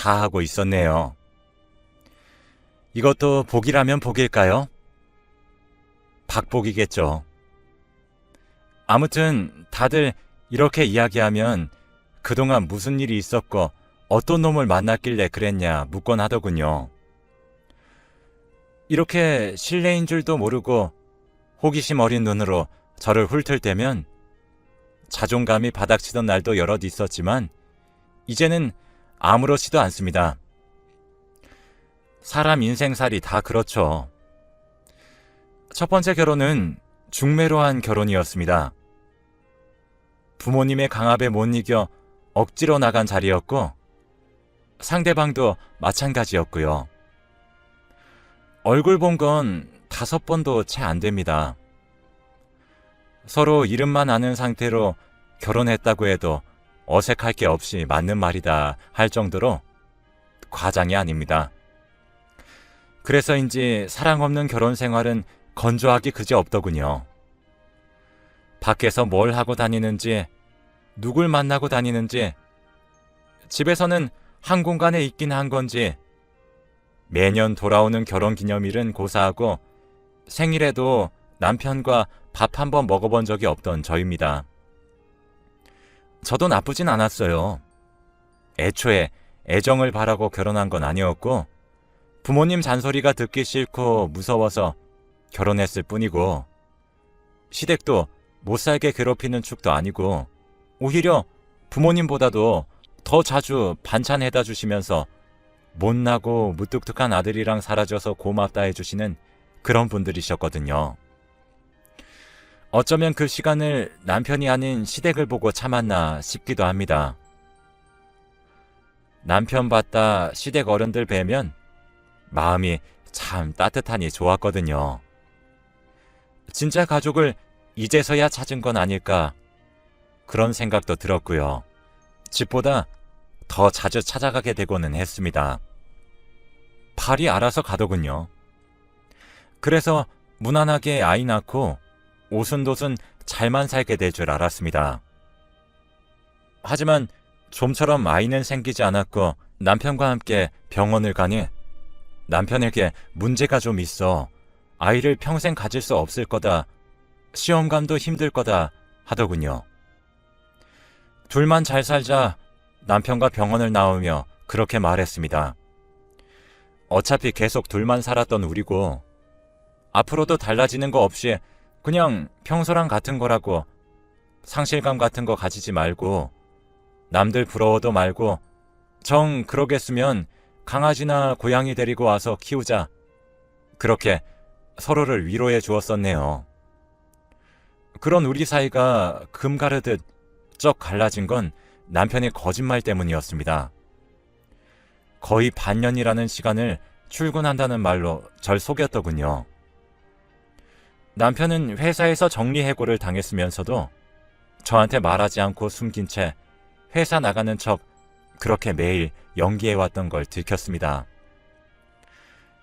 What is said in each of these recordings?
다 하고 있었네요. 이것도 복이라면 복일까요? 박복이겠죠. 아무튼 다들 이렇게 이야기하면 그동안 무슨 일이 있었고 어떤 놈을 만났길래 그랬냐 묻곤 하더군요. 이렇게 실례인 줄도 모르고 호기심 어린 눈으로 저를 훑을 때면 자존감이 바닥치던 날도 여럿 있었지만 이제는 아무렇지도 않습니다. 사람 인생살이 다 그렇죠. 첫 번째 결혼은 중매로 한 결혼이었습니다. 부모님의 강압에 못 이겨 억지로 나간 자리였고 상대방도 마찬가지였고요. 얼굴 본 건 5번도 채 안 됩니다. 서로 이름만 아는 상태로 결혼했다고 해도 어색할 게 없이 맞는 말이다 할 정도로 과장이 아닙니다. 그래서인지 사랑 없는 결혼 생활은 건조하기 그지없더군요. 밖에서 뭘 하고 다니는지, 누굴 만나고 다니는지, 집에서는 한 공간에 있긴 한 건지, 매년 돌아오는 결혼기념일은 고사하고 생일에도 남편과 밥 한 번 먹어본 적이 없던 저입니다. 저도 나쁘진 않았어요. 애초에 애정을 바라고 결혼한 건 아니었고 부모님 잔소리가 듣기 싫고 무서워서 결혼했을 뿐이고 시댁도 못살게 괴롭히는 축도 아니고 오히려 부모님보다도 더 자주 반찬 해다 주시면서 못나고 무뚝뚝한 아들이랑 살아줘서 고맙다 해주시는 그런 분들이셨거든요. 어쩌면 그 시간을 남편이 아닌 시댁을 보고 참았나 싶기도 합니다. 남편 봤다 시댁 어른들 뵈면 마음이 참 따뜻하니 좋았거든요. 진짜 가족을 이제서야 찾은 건 아닐까 그런 생각도 들었고요. 집보다 더 자주 찾아가게 되고는 했습니다. 팔이 알아서 가더군요. 그래서 무난하게 아이 낳고 오순도순 잘만 살게 될 줄 알았습니다. 하지만 좀처럼 아이는 생기지 않았고 남편과 함께 병원을 가니 남편에게 문제가 좀 있어 아이를 평생 가질 수 없을 거다, 시험관도 힘들 거다 하더군요. 둘만 잘 살자 남편과 병원을 나오며 그렇게 말했습니다. 어차피 계속 둘만 살았던 우리고 앞으로도 달라지는 거 없이 그냥 평소랑 같은 거라고 상실감 같은 거 가지지 말고 남들 부러워도 말고 정 그러겠으면 강아지나 고양이 데리고 와서 키우자. 그렇게 서로를 위로해 주었었네요. 그런 우리 사이가 금 가르듯 쩍 갈라진 건 남편의 거짓말 때문이었습니다. 거의 반년이라는 시간을 출근한다는 말로 절 속였더군요. 남편은 회사에서 정리해고를 당했으면서도 저한테 말하지 않고 숨긴 채 회사 나가는 척 그렇게 매일 연기해왔던 걸 들켰습니다.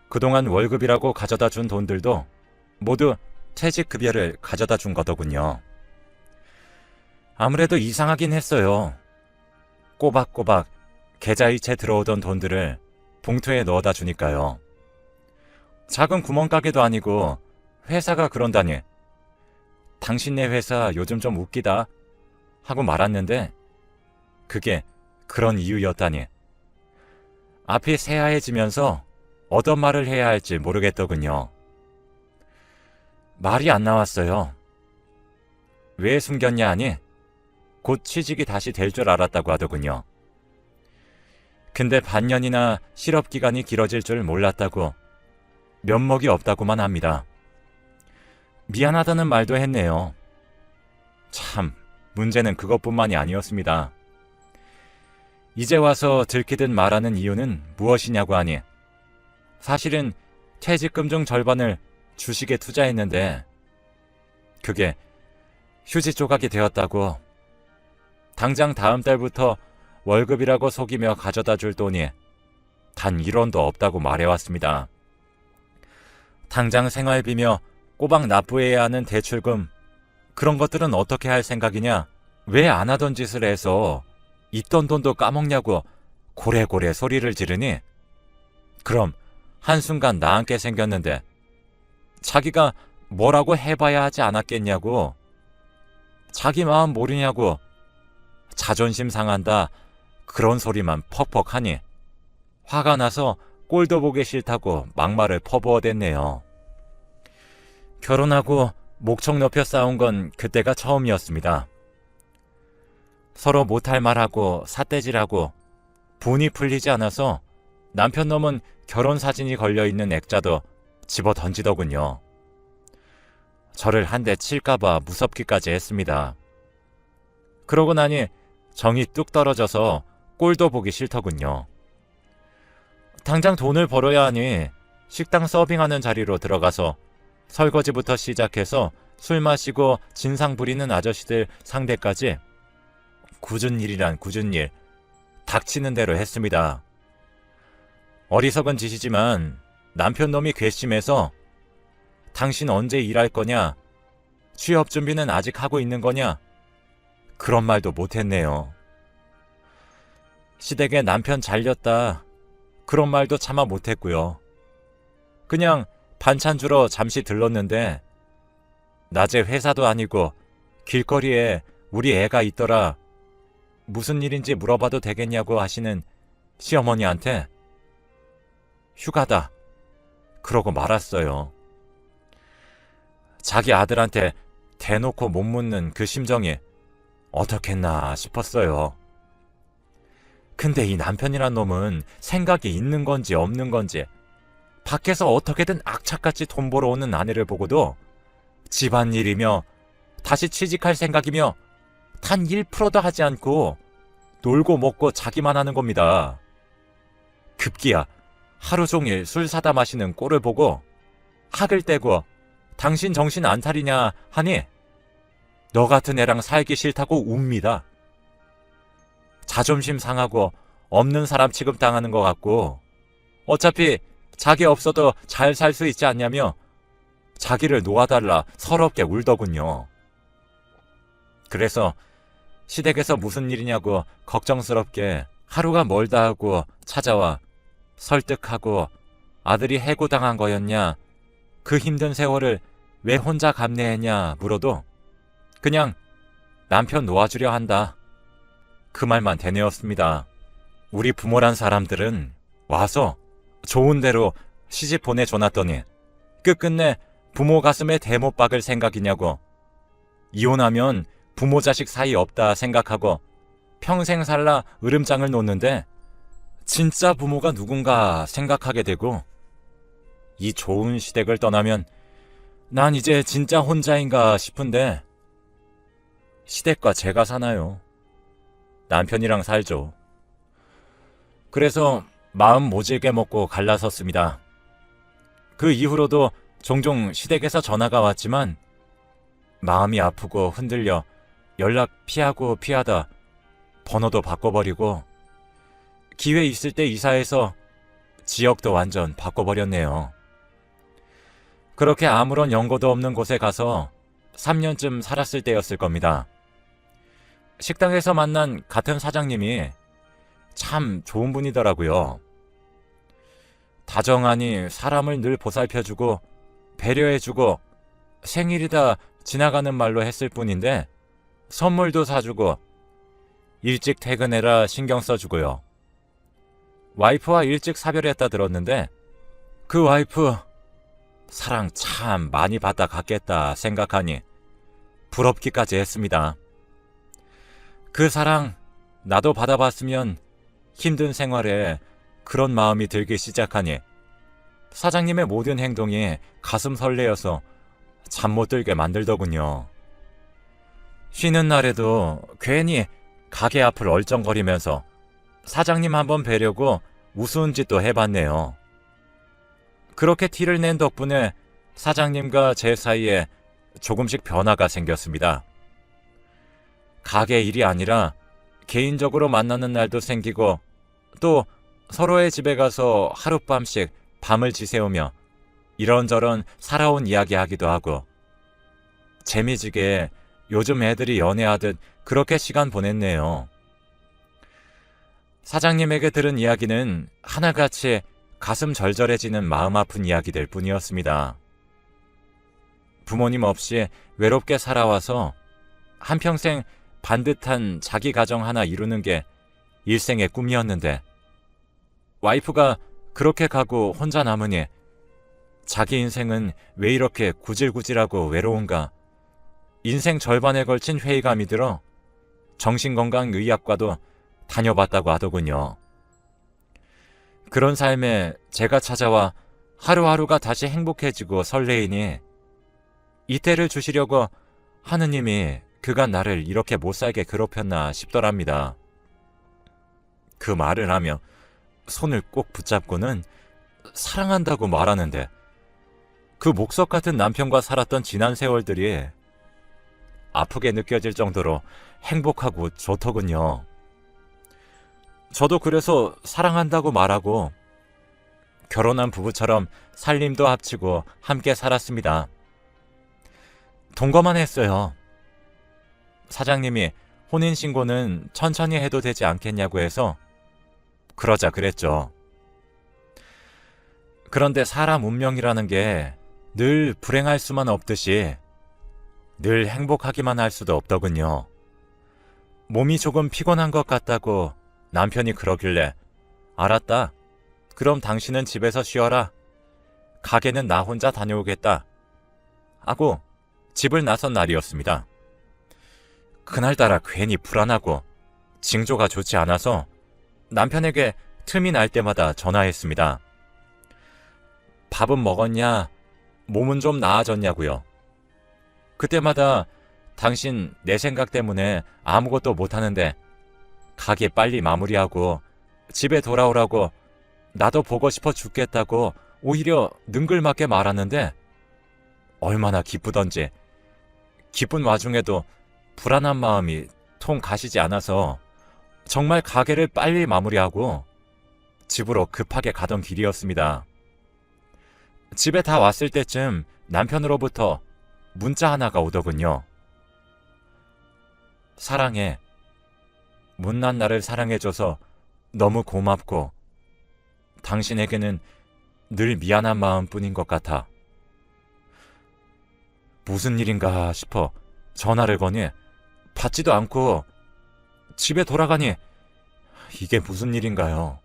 그동안 월급이라고 가져다 준 돈들도 모두 퇴직급여를 가져다 준 거더군요. 아무래도 이상하긴 했어요. 꼬박꼬박 계좌이체 들어오던 돈들을 봉투에 넣어다 주니까요. 작은 구멍가게도 아니고 회사가 그런다니. 당신네 회사 요즘 좀 웃기다 하고 말았는데 그게 그런 이유였다니. 앞이 새하얘지면서 어떤 말을 해야 할지 모르겠더군요. 말이 안 나왔어요. 왜 숨겼냐 하니 곧 취직이 다시 될 줄 알았다고 하더군요. 근데 반년이나 실업기간이 길어질 줄 몰랐다고, 면목이 없다고만 합니다. 미안하다는 말도 했네요. 참, 문제는 그것뿐만이 아니었습니다. 이제 와서 들키듯 말하는 이유는 무엇이냐고 하니 사실은 퇴직금 중 절반을 주식에 투자했는데 그게 휴지 조각이 되었다고. 당장 다음 달부터 월급이라고 속이며 가져다 줄 돈이 단 1원도 없다고 말해왔습니다. 당장 생활비며 꼬박 납부해야 하는 대출금, 그런 것들은 어떻게 할 생각이냐? 왜 안 하던 짓을 해서 있던 돈도 까먹냐고 고래고래 소리를 지르니 그럼 한순간 나앉게 생겼는데 자기가 뭐라고 해봐야 하지 않았겠냐고, 자기 마음 모르냐고, 자존심 상한다 그런 소리만 퍽퍽하니 화가 나서 꼴도 보기 싫다고 막말을 퍼부어댔네요. 결혼하고 목청 높여 싸운 건 그때가 처음이었습니다. 서로 못할 말하고 삿대질하고 분이 풀리지 않아서 남편 놈은 결혼 사진이 걸려있는 액자도 집어 던지더군요. 저를 한 대 칠까봐 무섭기까지 했습니다. 그러고 나니 정이 뚝 떨어져서 꼴도 보기 싫더군요. 당장 돈을 벌어야 하니 식당 서빙하는 자리로 들어가서 설거지부터 시작해서 술 마시고 진상 부리는 아저씨들 상대까지 굳은 일이란 굳은 일, 닥치는 대로 했습니다. 어리석은 짓이지만 남편 놈이 괘씸해서 당신 언제 일할 거냐? 취업 준비는 아직 하고 있는 거냐? 그런 말도 못했네요. 시댁에 남편 잘렸다 그런 말도 차마 못했고요. 그냥 반찬 주러 잠시 들렀는데 낮에 회사도 아니고 길거리에 우리 애가 있더라, 무슨 일인지 물어봐도 되겠냐고 하시는 시어머니한테 휴가다 그러고 말았어요. 자기 아들한테 대놓고 못 묻는 그 심정이 어떻겠나 싶었어요. 근데 이 남편이란 놈은 생각이 있는 건지 없는 건지 밖에서 어떻게든 악착같이 돈 벌어오는 아내를 보고도 집안일이며 다시 취직할 생각이며 단 1%도 하지 않고 놀고 먹고 자기만 하는 겁니다. 급기야 하루 종일 술 사다 마시는 꼴을 보고 학을 떼고 당신 정신 안 차리냐 하니 너 같은 애랑 살기 싫다고 웁니다. 자존심 상하고 없는 사람 취급당하는 것 같고 어차피 자기 없어도 잘 살 수 있지 않냐며 자기를 놓아달라 서럽게 울더군요. 그래서 시댁에서 무슨 일이냐고 걱정스럽게 하루가 멀다 하고 찾아와 설득하고 아들이 해고당한 거였냐, 그 힘든 세월을 왜 혼자 감내했냐 물어도 그냥 남편 놓아주려 한다 그 말만 되뇌었습니다. 우리 부모란 사람들은 와서 좋은 대로 시집 보내줘놨더니 끝끝내 부모 가슴에 대못 박을 생각이냐고, 이혼하면 부모 자식 사이 없다 생각하고 평생 살라 으름장을 놓는데 진짜 부모가 누군가 생각하게 되고 이 좋은 시댁을 떠나면 난 이제 진짜 혼자인가 싶은데 시댁과 제가 사나요? 남편이랑 살죠. 그래서 마음 모질게 먹고 갈라섰습니다. 그 이후로도 종종 시댁에서 전화가 왔지만 마음이 아프고 흔들려 연락 피하고 피하다 번호도 바꿔버리고 기회 있을 때 이사해서 지역도 완전 바꿔버렸네요. 그렇게 아무런 연고도 없는 곳에 가서 3년쯤 살았을 때였을 겁니다. 식당에서 만난 같은 사장님이 참 좋은 분이더라고요. 다정하니 사람을 늘 보살펴주고 배려해주고 생일이다 지나가는 말로 했을 뿐인데 선물도 사주고 일찍 퇴근해라 신경 써주고요. 와이프와 일찍 사별했다 들었는데 그 와이프 사랑 참 많이 받다 갔겠다 생각하니 부럽기까지 했습니다. 그 사랑 나도 받아봤으면 힘든 생활에 그런 마음이 들기 시작하니 사장님의 모든 행동이 가슴 설레어서 잠 못 들게 만들더군요. 쉬는 날에도 괜히 가게 앞을 얼쩡거리면서 사장님 한번 뵈려고 우스운 짓도 해봤네요. 그렇게 티를 낸 덕분에 사장님과 제 사이에 조금씩 변화가 생겼습니다. 가게 일이 아니라 개인적으로 만나는 날도 생기고 또 서로의 집에 가서 하룻밤씩 밤을 지새우며 이런저런 살아온 이야기하기도 하고 재미지게 요즘 애들이 연애하듯 그렇게 시간 보냈네요. 사장님에게 들은 이야기는 하나같이 가슴 절절해지는 마음 아픈 이야기들 뿐이었습니다. 부모님 없이 외롭게 살아와서 한평생 반듯한 자기 가정 하나 이루는 게 일생의 꿈이었는데 와이프가 그렇게 가고 혼자 남으니 자기 인생은 왜 이렇게 구질구질하고 외로운가 인생 절반에 걸친 회의감이 들어 정신건강의학과도 다녀봤다고 하더군요. 그런 삶에 제가 찾아와 하루하루가 다시 행복해지고 설레이니 이때를 주시려고 하느님이 그간 나를 이렇게 못살게 괴롭혔나 싶더랍니다. 그 말을 하며 손을 꼭 붙잡고는 사랑한다고 말하는데 그 목석 같은 남편과 살았던 지난 세월들이 아프게 느껴질 정도로 행복하고 좋더군요. 저도 그래서 사랑한다고 말하고 결혼한 부부처럼 살림도 합치고 함께 살았습니다. 동거만 했어요. 사장님이 혼인신고는 천천히 해도 되지 않겠냐고 해서 그러자 그랬죠. 그런데 사람 운명이라는 게 늘 불행할 수만 없듯이 늘 행복하기만 할 수도 없더군요. 몸이 조금 피곤한 것 같다고 남편이 그러길래 알았다. 그럼 당신은 집에서 쉬어라. 가게는 나 혼자 다녀오겠다. 하고 집을 나선 날이었습니다. 그날따라 괜히 불안하고 징조가 좋지 않아서 남편에게 틈이 날 때마다 전화했습니다. 밥은 먹었냐? 몸은 좀 나아졌냐고요. 그때마다 당신 내 생각 때문에 아무것도 못하는데 가게 빨리 마무리하고 집에 돌아오라고 나도 보고 싶어 죽겠다고 오히려 능글맞게 말하는데 얼마나 기쁘던지 기쁜 와중에도 불안한 마음이 통 가시지 않아서 정말 가게를 빨리 마무리하고 집으로 급하게 가던 길이었습니다. 집에 다 왔을 때쯤 남편으로부터 문자 하나가 오더군요. 사랑해. 못난 나를 사랑해줘서 너무 고맙고 당신에게는 늘 미안한 마음뿐인 것 같아. 무슨 일인가 싶어 전화를 거니 받지도 않고 집에 돌아가니 이게 무슨 일인가요?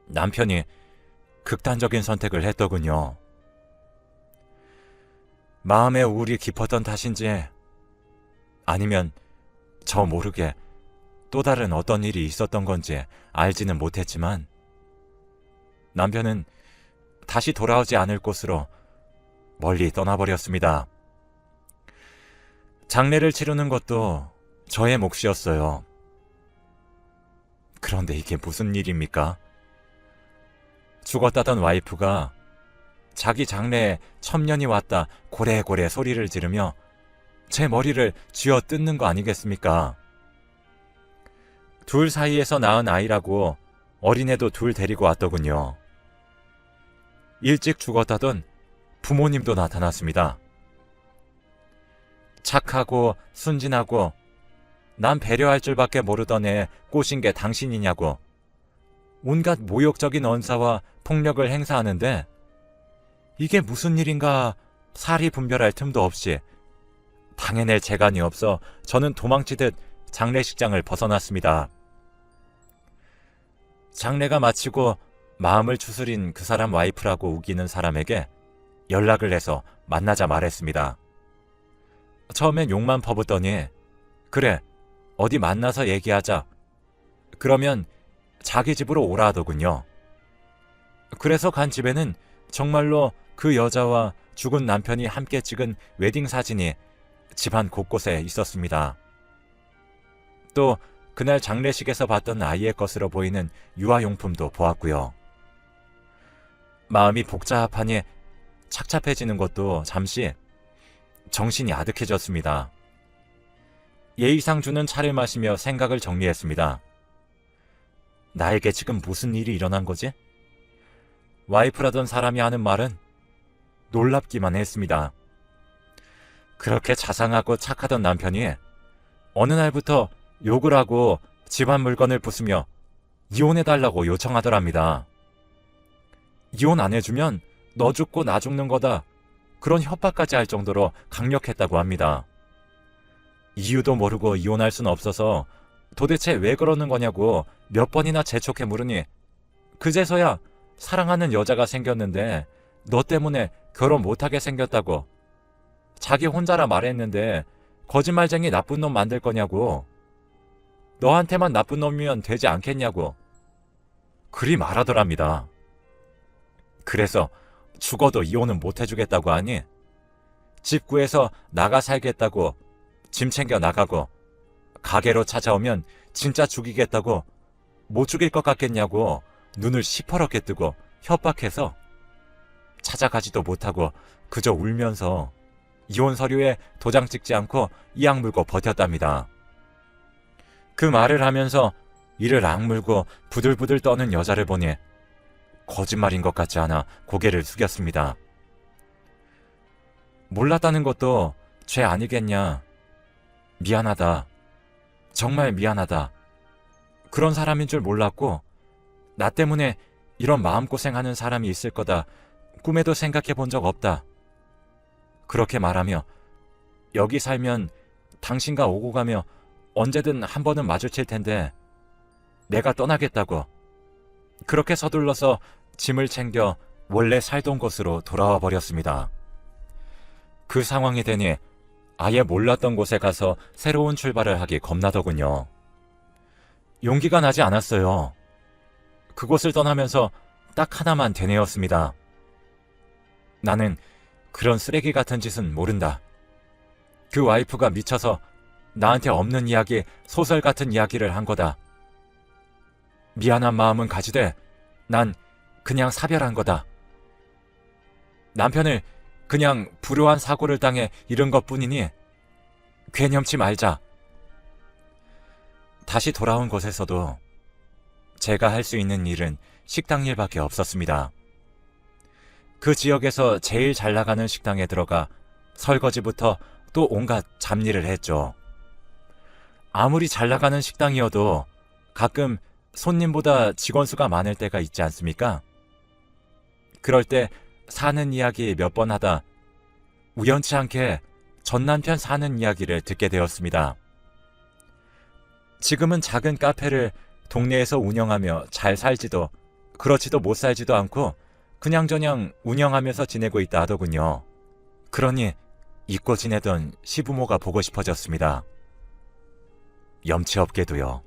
남편이 극단적인 선택을 했더군요. 마음의 우울이 깊었던 탓인지 아니면 저 모르게 또 다른 어떤 일이 있었던 건지 알지는 못했지만 남편은 다시 돌아오지 않을 곳으로 멀리 떠나버렸습니다. 장례를 치르는 것도 저의 몫이었어요. 그런데 이게 무슨 일입니까? 죽었다던 와이프가 자기 장래에 첩년이 왔다 고래고래 소리를 지르며 제 머리를 쥐어 뜯는 거 아니겠습니까? 둘 사이에서 낳은 아이라고 어린애도 둘 데리고 왔더군요. 일찍 죽었다던 부모님도 나타났습니다. 착하고 순진하고 난 배려할 줄밖에 모르던 애 꼬신 게 당신이냐고 온갖 모욕적인 언사와 폭력을 행사하는데 이게 무슨 일인가 사리 분별할 틈도 없이 당해낼 재간이 없어 저는 도망치듯 장례식장을 벗어났습니다. 장례가 마치고 마음을 추스린 그 사람 와이프라고 우기는 사람에게 연락을 해서 만나자 말했습니다. 처음엔 욕만 퍼붓더니 그래 어디 만나서 얘기하자. 그러면 자기 집으로 오라 하더군요. 그래서 간 집에는 정말로 그 여자와 죽은 남편이 함께 찍은 웨딩 사진이 집안 곳곳에 있었습니다. 또 그날 장례식에서 봤던 아이의 것으로 보이는 유아용품도 보았고요. 마음이 복잡하니 착잡해지는 것도 잠시 정신이 아득해졌습니다. 예의상 주는 차를 마시며 생각을 정리했습니다. 나에게 지금 무슨 일이 일어난 거지? 와이프라던 사람이 하는 말은 놀랍기만 했습니다. 그렇게 자상하고 착하던 남편이 어느 날부터 욕을 하고 집안 물건을 부수며 이혼해달라고 요청하더랍니다. 이혼 안 해주면 너 죽고 나 죽는 거다. 그런 협박까지 할 정도로 강력했다고 합니다. 이유도 모르고 이혼할 수는 없어서 도대체 왜 그러는 거냐고 몇 번이나 재촉해 물으니 그제서야 사랑하는 여자가 생겼는데 너 때문에 결혼 못하게 생겼다고. 자기 혼자라 말했는데 거짓말쟁이 나쁜 놈 만들 거냐고. 너한테만 나쁜 놈이면 되지 않겠냐고. 그리 말하더랍니다. 그래서 죽어도 이혼은 못 해주겠다고 하니 집 구해서 나가 살겠다고 짐 챙겨 나가고 가게로 찾아오면 진짜 죽이겠다고 못 죽일 것 같겠냐고 눈을 시퍼렇게 뜨고 협박해서 찾아가지도 못하고 그저 울면서 이혼 서류에 도장 찍지 않고 이악 물고 버텼답니다. 그 말을 하면서 이를 악물고 부들부들 떠는 여자를 보니 거짓말인 것 같지 않아 고개를 숙였습니다. 몰랐다는 것도 죄 아니겠냐. 미안하다. 정말 미안하다. 그런 사람인 줄 몰랐고 나 때문에 이런 마음고생하는 사람이 있을 거다 꿈에도 생각해 본 적 없다. 그렇게 말하며 여기 살면 당신과 오고 가며 언제든 한 번은 마주칠 텐데 내가 떠나겠다고 그렇게 서둘러서 짐을 챙겨 원래 살던 곳으로 돌아와 버렸습니다. 그 상황이 되니 아예 몰랐던 곳에 가서 새로운 출발을 하기 겁나더군요. 용기가 나지 않았어요. 그곳을 떠나면서 딱 하나만 되뇌었습니다. 나는 그런 쓰레기 같은 짓은 모른다. 그 와이프가 미쳐서 나한테 없는 이야기, 소설 같은 이야기를 한 거다. 미안한 마음은 가지되 난 그냥 사별한 거다. 남편을 그냥 불효한 사고를 당해 잃은 것뿐이니 괴념치 말자. 다시 돌아온 곳에서도 제가 할 수 있는 일은 식당 일밖에 없었습니다. 그 지역에서 제일 잘 나가는 식당에 들어가 설거지부터 또 온갖 잡일을 했죠. 아무리 잘 나가는 식당이어도 가끔 손님보다 직원 수가 많을 때가 있지 않습니까? 그럴 때 사는 이야기 몇 번 하다 우연치 않게 전 남편 사는 이야기를 듣게 되었습니다. 지금은 작은 카페를 동네에서 운영하며 잘 살지도 그렇지도 못 살지도 않고 그냥저냥 운영하면서 지내고 있다 하더군요. 그러니 잊고 지내던 시부모가 보고 싶어졌습니다. 염치 없게도요.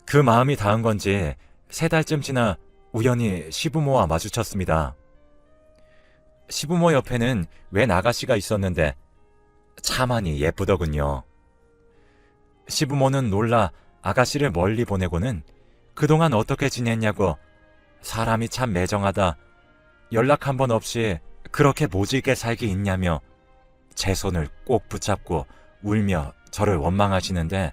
그 마음이 닿은 건지 3달쯤 지나 우연히 시부모와 마주쳤습니다. 시부모 옆에는 웬 아가씨가 있었는데 차만이 예쁘더군요. 시부모는 놀라 아가씨를 멀리 보내고는 그동안 어떻게 지냈냐고 사람이 참 매정하다. 연락 한 번 없이 그렇게 모질게 살기 있냐며 제 손을 꼭 붙잡고 울며 저를 원망하시는데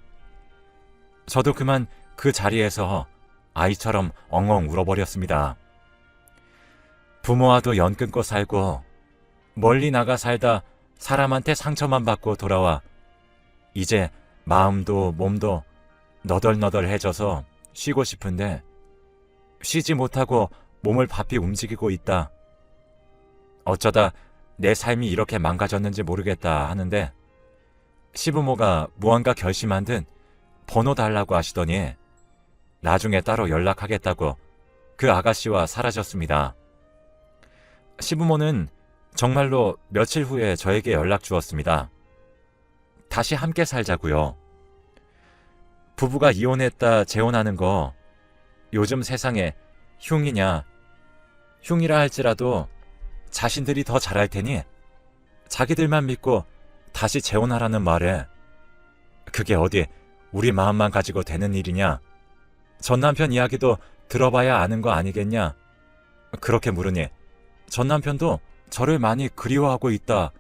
저도 그만 그 자리에서 아이처럼 엉엉 울어버렸습니다. 부모와도 연 끊고 살고 멀리 나가 살다 사람한테 상처만 받고 돌아와 이제 마음도 몸도 너덜너덜해져서 쉬고 싶은데 쉬지 못하고 몸을 바삐 움직이고 있다. 어쩌다 내 삶이 이렇게 망가졌는지 모르겠다 하는데 시부모가 무언가 결심한 듯 번호 달라고 하시더니 나중에 따로 연락하겠다고 그 아가씨와 사라졌습니다. 시부모는 정말로 며칠 후에 저에게 연락 주었습니다. 다시 함께 살자고요. 부부가 이혼했다 재혼하는 거 요즘 세상에 흉이냐 흉이라 할지라도 자신들이 더 잘할 테니 자기들만 믿고 다시 재혼하라는 말에 그게 어디 우리 마음만 가지고 되는 일이냐? 전 남편 이야기도 들어봐야 아는 거 아니겠냐? 그렇게 물으니 전 남편도 저를 많이 그리워하고 있다.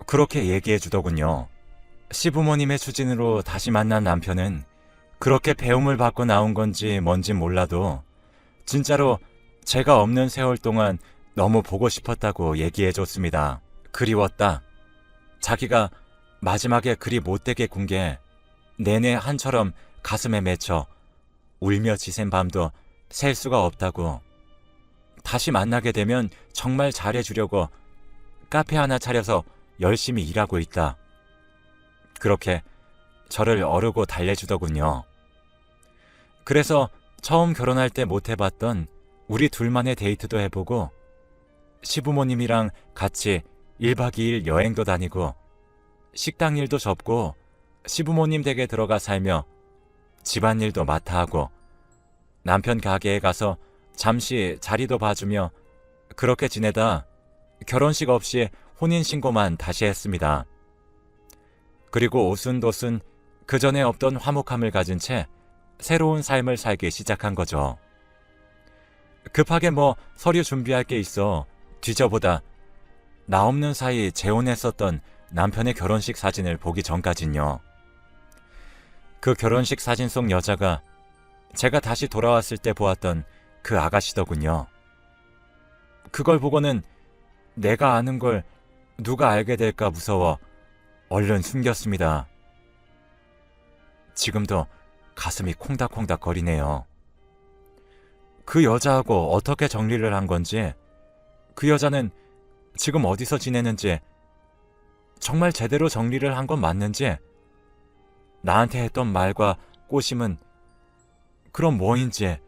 그렇게 얘기해 주더군요. 시부모님의 추진으로 다시 만난 남편은 그렇게 배움을 받고 나온 건지 뭔진 몰라도 진짜로 제가 없는 세월 동안 너무 보고 싶었다고 얘기해 줬습니다. 그리웠다. 자기가 마지막에 그리 못되게 군 게 내내 한처럼 가슴에 맺혀 울며 지샌 밤도 셀 수가 없다고. 다시 만나게 되면 정말 잘해주려고 카페 하나 차려서 열심히 일하고 있다. 그렇게 저를 어르고 달래주더군요. 그래서 처음 결혼할 때 못 해봤던 우리 둘만의 데이트도 해보고 시부모님이랑 같이 1박 2일 여행도 다니고 식당 일도 접고 시부모님 댁에 들어가 살며 집안일도 맡아 하고 남편 가게에 가서 잠시 자리도 봐주며 그렇게 지내다 결혼식 없이 혼인신고만 다시 했습니다. 그리고 오순도순 그전에 없던 화목함을 가진 채 새로운 삶을 살기 시작한 거죠. 급하게 서류 준비할 게 있어 뒤져보다 나 없는 사이 재혼했었던 남편의 결혼식 사진을 보기 전까진요. 그 결혼식 사진 속 여자가 제가 다시 돌아왔을 때 보았던 그 아가씨더군요. 그걸 보고는 내가 아는 걸 누가 알게 될까 무서워 얼른 숨겼습니다. 지금도 가슴이 콩닥콩닥 거리네요. 그 여자하고 어떻게 정리를 한 건지, 그 여자는 지금 어디서 지내는지, 정말 제대로 정리를 한 건 맞는지, 나한테 했던 말과 꼬심은 그럼 뭐인지,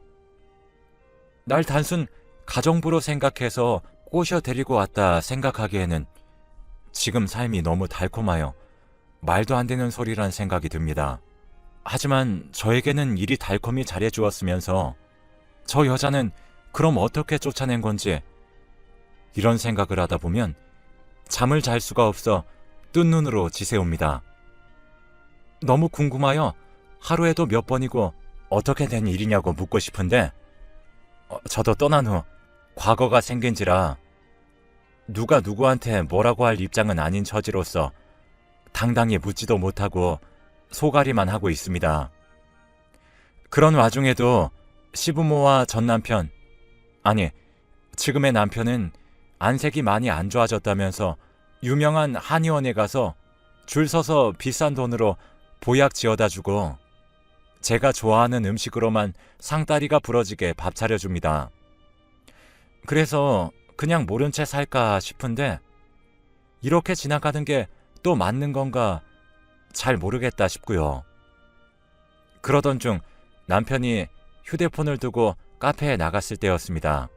날 단순 가정부로 생각해서 꼬셔 데리고 왔다 생각하기에는 지금 삶이 너무 달콤하여 말도 안 되는 소리란 생각이 듭니다. 하지만 저에게는 일이 달콤히 잘해주었으면서 저 여자는 그럼 어떻게 쫓아낸 건지, 이런 생각을 하다 보면 잠을 잘 수가 없어 뜬 눈으로 지새웁니다. 너무 궁금하여 하루에도 몇 번이고 어떻게 된 일이냐고 묻고 싶은데 저도 떠난 후 과거가 생긴지라 누가 누구한테 뭐라고 할 입장은 아닌 처지로서 당당히 묻지도 못하고 소가리만 하고 있습니다. 그런 와중에도 시부모와 전 남편, 아니 지금의 남편은 안색이 많이 안 좋아졌다면서 유명한 한의원에 가서 줄 서서 비싼 돈으로 보약 지어다 주고 제가 좋아하는 음식으로만 상다리가 부러지게 밥 차려줍니다. 그래서 그냥 모른 채 살까 싶은데 이렇게 지나가는 게 또 맞는 건가 잘 모르겠다 싶고요. 그러던 중 남편이 휴대폰을 두고 카페에 나갔을 때였습니다.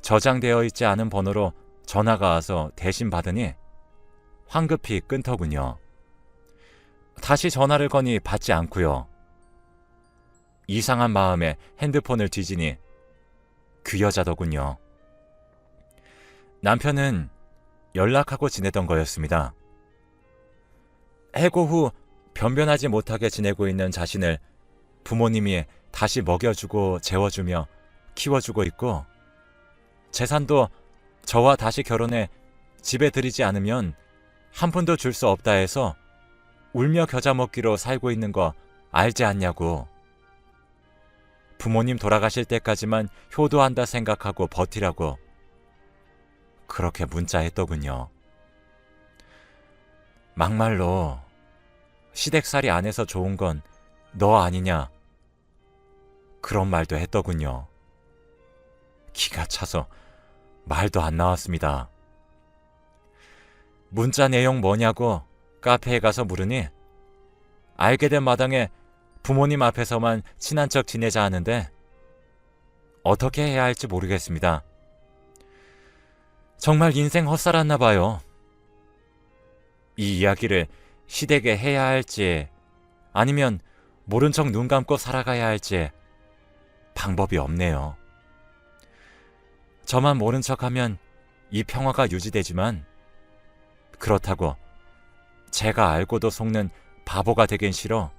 저장되어 있지 않은 번호로 전화가 와서 대신 받으니 황급히 끊더군요. 다시 전화를 거니 받지 않고요. 이상한 마음에 핸드폰을 뒤지니 그 여자더군요. 남편은 연락하고 지내던 거였습니다. 해고 후 변변하지 못하게 지내고 있는 자신을 부모님이 다시 먹여주고 재워주며 키워주고 있고, 재산도 저와 다시 결혼해 집에 들이지 않으면 한 푼도 줄 수 없다 해서 울며 겨자 먹기로 살고 있는 거 알지 않냐고. 부모님 돌아가실 때까지만 효도한다 생각하고 버티라고 그렇게 문자했더군요. 막말로 시댁살이 안 해서 좋은 건 너 아니냐, 그런 말도 했더군요. 기가 차서 말도 안 나왔습니다. 문자 내용 뭐냐고 카페에 가서 물으니 알게 된 마당에 부모님 앞에서만 친한 척 지내자 하는데 어떻게 해야 할지 모르겠습니다. 정말 인생 헛살았나 봐요. 이 이야기를 시댁에 해야 할지 아니면 모른 척 눈 감고 살아가야 할지 방법이 없네요. 저만 모른 척하면 이 평화가 유지되지만 그렇다고 제가 알고도 속는 바보가 되긴 싫어